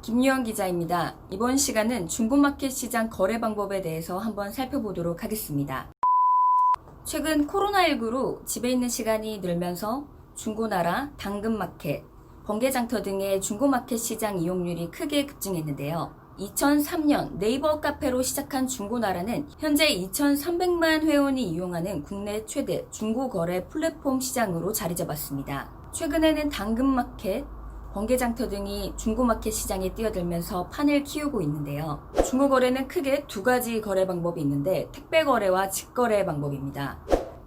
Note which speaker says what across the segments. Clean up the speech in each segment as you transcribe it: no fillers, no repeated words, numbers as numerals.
Speaker 1: 김유영 기자입니다. 이번 시간은 중고마켓 시장 거래 방법에 대해서 한번 살펴보도록 하겠습니다. 최근 코로나19로 집에 있는 시간이 늘면서 중고나라, 당근마켓, 번개장터 등의 중고마켓 시장 이용률이 크게 급증했는데요. 2003년 네이버 카페로 시작한 중고나라는 현재 2,300만 회원이 이용하는 국내 최대 중고거래 플랫폼 시장으로 자리 잡았습니다. 최근에는 당근마켓, 번개장터 등이 중고마켓 시장에 뛰어들면서 판을 키우고 있는데요. 중고거래는 크게 두 가지 거래 방법이 있는데 택배거래와 직거래 방법입니다.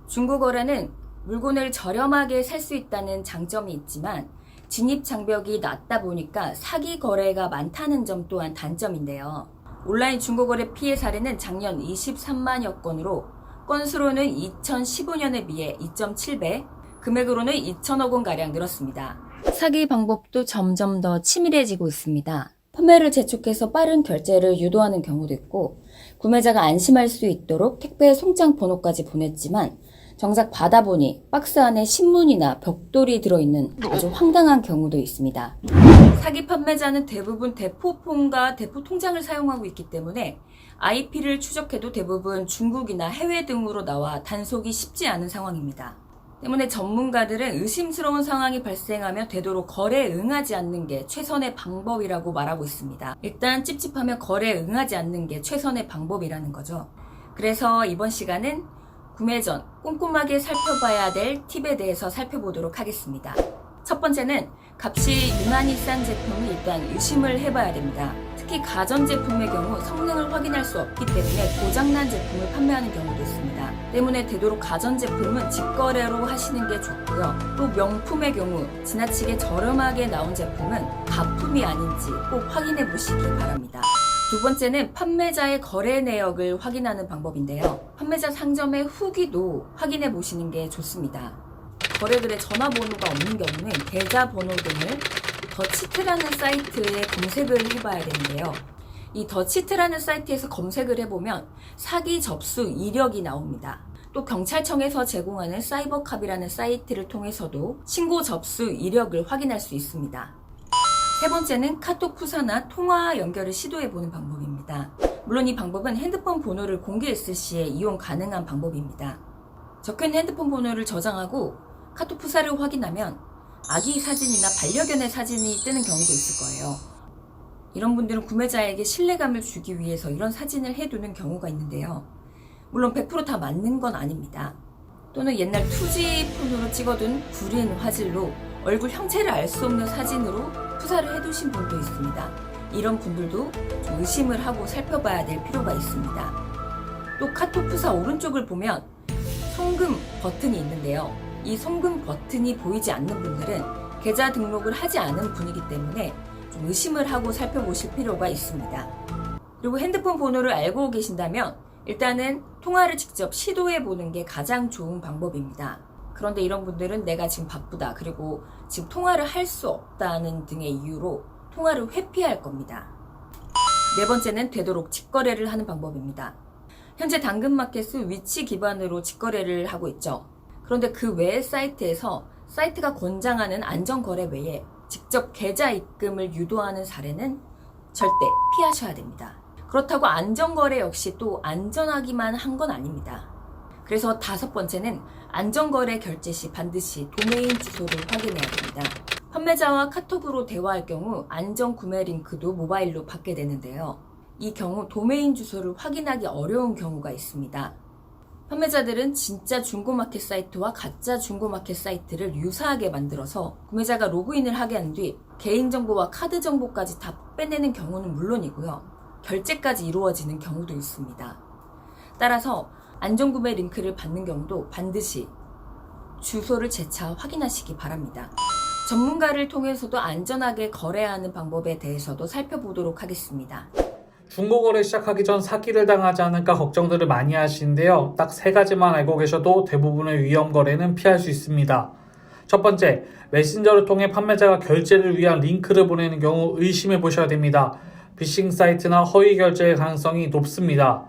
Speaker 1: 중고거래는 물건을 저렴하게 살 수 있다는 장점이 있지만 진입장벽이 낮다 보니까 사기 거래가 많다는 점 또한 단점인데요. 온라인 중고거래 피해 사례는 작년 23만여 건으로 건수로는 2015년에 비해 2.7배, 금액으로는 2천억 원가량 늘었습니다. 사기 방법도 점점 더 치밀해지고 있습니다. 판매를 재촉해서 빠른 결제를 유도하는 경우도 있고 구매자가 안심할 수 있도록 택배 송장 번호까지 보냈지만 정작 받아보니 박스 안에 신문이나 벽돌이 들어있는 아주 황당한 경우도 있습니다. 사기 판매자는 대부분 대포폰과 대포 통장을 사용하고 있기 때문에 IP를 추적해도 대부분 중국이나 해외 등으로 나와 단속이 쉽지 않은 상황입니다. 때문에 전문가들은 의심스러운 상황이 발생하면 되도록 거래에 응하지 않는 게 최선의 방법이라고 말하고 있습니다. 일단 찝찝하면 거래에 응하지 않는 게 최선의 방법이라는 거죠. 그래서 이번 시간은 구매 전 꼼꼼하게 살펴봐야 될 팁에 대해서 살펴보도록 하겠습니다. 첫 번째는 값이 유난히 싼 제품이 일단 의심을 해봐야 됩니다. 특히 가전제품의 경우 성능을 확인할 수 없기 때문에 고장난 제품을 판매하는 경우도 있습니다. 때문에 되도록 가전제품은 직거래로 하시는 게 좋고요. 또 명품의 경우 지나치게 저렴하게 나온 제품은 가품이 아닌지 꼭 확인해 보시기 바랍니다. 두 번째는 판매자의 거래 내역을 확인하는 방법인데요. 판매자 상점의 후기도 확인해 보시는 게 좋습니다. 거래글에 전화번호가 없는 경우는 계좌번호 등을 더치트라는 사이트에 검색을 해봐야 되는데요. 이 더치트라는 사이트에서 검색을 해보면 사기 접수 이력이 나옵니다. 또 경찰청에서 제공하는 사이버캅이라는 사이트를 통해서도 신고 접수 이력을 확인할 수 있습니다. 세 번째는 카톡 푸사나 통화 연결을 시도해보는 방법입니다. 물론 이 방법은 핸드폰 번호를 공개했을 시에 이용 가능한 방법입니다. 적혀있는 핸드폰 번호를 저장하고 카톡 푸사를 확인하면 아기 사진이나 반려견의 사진이 뜨는 경우도 있을 거예요. 이런 분들은 구매자에게 신뢰감을 주기 위해서 이런 사진을 해두는 경우가 있는데요. 물론 100% 다 맞는 건 아닙니다. 또는 옛날 2G 폰으로 찍어둔 구린 화질로 얼굴 형체를 알 수 없는 사진으로 푸사를 해두신 분도 있습니다. 이런 분들도 좀 의심을 하고 살펴봐야 될 필요가 있습니다. 또 카톡 푸사 오른쪽을 보면 송금 버튼이 있는데요. 이 송금 버튼이 보이지 않는 분들은 계좌 등록을 하지 않은 분이기 때문에 좀 의심을 하고 살펴보실 필요가 있습니다. 그리고 핸드폰 번호를 알고 계신다면 일단은 통화를 직접 시도해보는 게 가장 좋은 방법입니다. 그런데 이런 분들은 내가 지금 바쁘다, 그리고 지금 통화를 할 수 없다는 등의 이유로 통화를 회피할 겁니다. 네 번째는 되도록 직거래를 하는 방법입니다. 현재 당근마켓은 위치 기반으로 직거래를 하고 있죠. 그런데 그 외의 사이트에서 사이트가 권장하는 안전거래 외에 직접 계좌 입금을 유도하는 사례는 절대 피하셔야 됩니다. 그렇다고 안전거래 역시 또 안전하기만 한 건 아닙니다. 그래서 다섯 번째는 안전거래 결제 시 반드시 도메인 주소를 확인해야 됩니다. 판매자와 카톡으로 대화할 경우 안전구매 링크도 모바일로 받게 되는데요. 이 경우 도메인 주소를 확인하기 어려운 경우가 있습니다. 판매자들은 진짜 중고마켓 사이트와 가짜 중고마켓 사이트를 유사하게 만들어서 구매자가 로그인을 하게 한 뒤 개인정보와 카드 정보까지 다 빼내는 경우는 물론이고요. 결제까지 이루어지는 경우도 있습니다. 따라서 안전구매 링크를 받는 경우도 반드시 주소를 재차 확인하시기 바랍니다. 전문가를 통해서도 안전하게 거래하는 방법에 대해서도 살펴보도록 하겠습니다.
Speaker 2: 중고거래 시작하기 전 사기를 당하지 않을까 걱정들을 많이 하시는데요. 딱 세 가지만 알고 계셔도 대부분의 위험 거래는 피할 수 있습니다. 첫 번째, 메신저를 통해 판매자가 결제를 위한 링크를 보내는 경우 의심해 보셔야 됩니다. 피싱 사이트나 허위 결제의 가능성이 높습니다.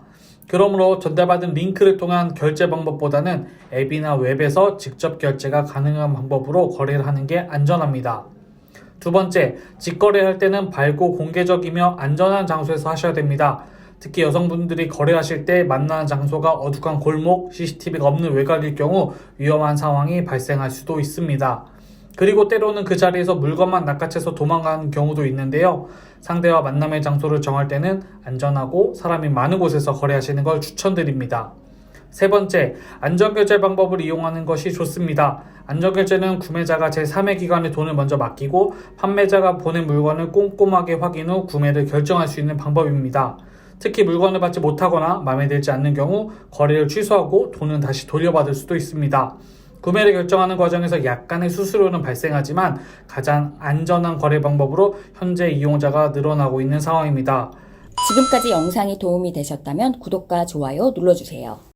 Speaker 2: 그러므로 전달받은 링크를 통한 결제 방법보다는 앱이나 웹에서 직접 결제가 가능한 방법으로 거래를 하는 게 안전합니다. 두 번째, 직거래할 때는 밝고 공개적이며 안전한 장소에서 하셔야 됩니다. 특히 여성분들이 거래하실 때 만나는 장소가 어둑한 골목, CCTV가 없는 외곽일 경우 위험한 상황이 발생할 수도 있습니다. 그리고 때로는 그 자리에서 물건만 낚아채서 도망가는 경우도 있는데요. 상대와 만남의 장소를 정할 때는 안전하고 사람이 많은 곳에서 거래하시는 걸 추천드립니다. 세 번째, 안전결제 방법을 이용하는 것이 좋습니다. 안전결제는 구매자가 제3의 기관에 돈을 먼저 맡기고 판매자가 보낸 물건을 꼼꼼하게 확인 후 구매를 결정할 수 있는 방법입니다. 특히 물건을 받지 못하거나 마음에 들지 않는 경우 거래를 취소하고 돈은 다시 돌려받을 수도 있습니다. 구매를 결정하는 과정에서 약간의 수수료는 발생하지만 가장 안전한 거래 방법으로 현재 이용자가 늘어나고 있는 상황입니다.
Speaker 1: 지금까지 영상이 도움이 되셨다면 구독과 좋아요 눌러주세요.